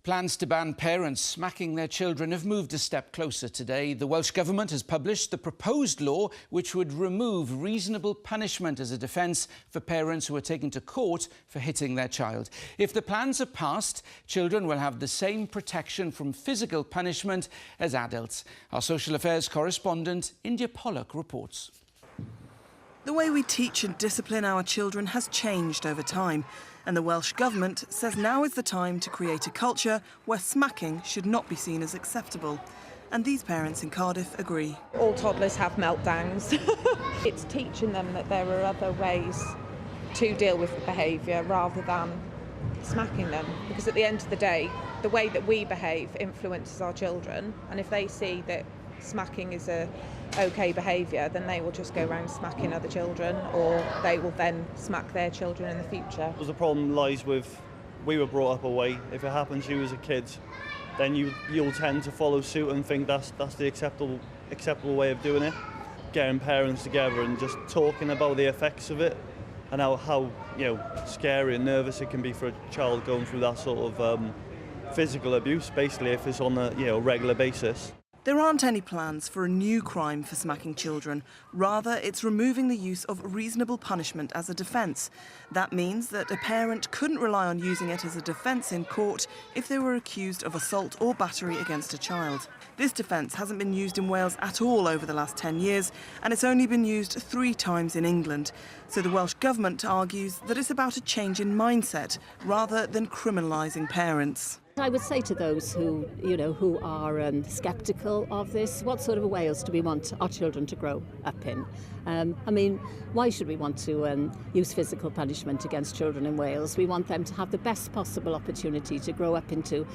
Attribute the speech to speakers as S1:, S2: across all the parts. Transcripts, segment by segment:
S1: Plans to ban parents smacking their children have moved a step closer today. The Welsh Government has published the proposed law which would remove reasonable punishment as a defence for parents who are taken to court for hitting their child. If the plans are passed, children will have the same protection from physical punishment as adults. Our social affairs correspondent, India Pollock, reports.
S2: The way we teach and discipline our children has changed over time, and the Welsh Government says now is the time to create a culture where smacking should not be seen as acceptable. And these parents in Cardiff agree.
S3: All toddlers have meltdowns. It's teaching them that there are other ways to deal with the behaviour rather than smacking them, because at the end of the day, the way that we behave influences our children, and if they see that smacking is a okay behaviour, then they will just go around smacking other children, or they will then smack their children in the future.
S4: The problem lies with, we were brought up a way. If it happens to you as a kid, then you'll tend to follow suit and think that's the acceptable way of doing it. Getting parents together and just talking about the effects of it and how scary and nervous it can be for a child going through that sort of physical abuse, basically, if it's on a regular basis.
S2: There aren't any plans for a new crime for smacking children. Rather, it's removing the use of reasonable punishment as a defence. That means that a parent couldn't rely on using it as a defence in court if they were accused of assault or battery against a child. This defence hasn't been used in Wales at all over the last 10 years, and it's only been used 3 times in England. So the Welsh Government argues that it's about a change in mindset rather than criminalising parents.
S5: I would say to those who are sceptical of this, what sort of Wales do we want our children to grow up in? Why should we want to use physical punishment against children in Wales? We want them to have the best possible opportunity to grow up into,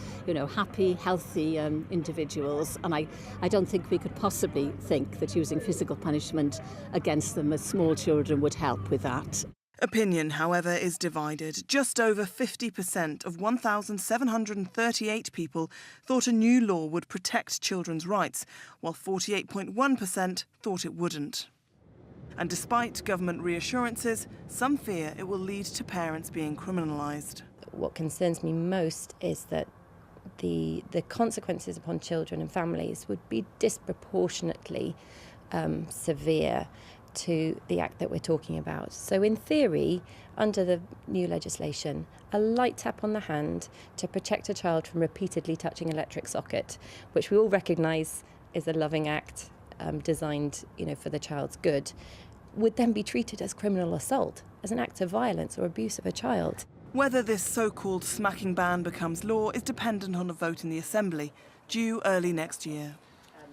S5: happy, healthy individuals. And I don't think we could possibly think that using physical punishment against them as small children would help with that.
S2: Opinion, however, is divided. Just over 50% of 1,738 people thought a new law would protect children's rights, while 48.1% thought it wouldn't. And despite government reassurances, some fear it will lead to parents being criminalised.
S6: What concerns me most is that the consequences upon children and families would be disproportionately severe to the act that we're talking about. So in theory, under the new legislation, a light tap on the hand to protect a child from repeatedly touching an electric socket, which we all recognise is a loving act designed for the child's good, would then be treated as criminal assault, as an act of violence or abuse of a child.
S2: Whether this so-called smacking ban becomes law is dependent on a vote in the Assembly, due early next year.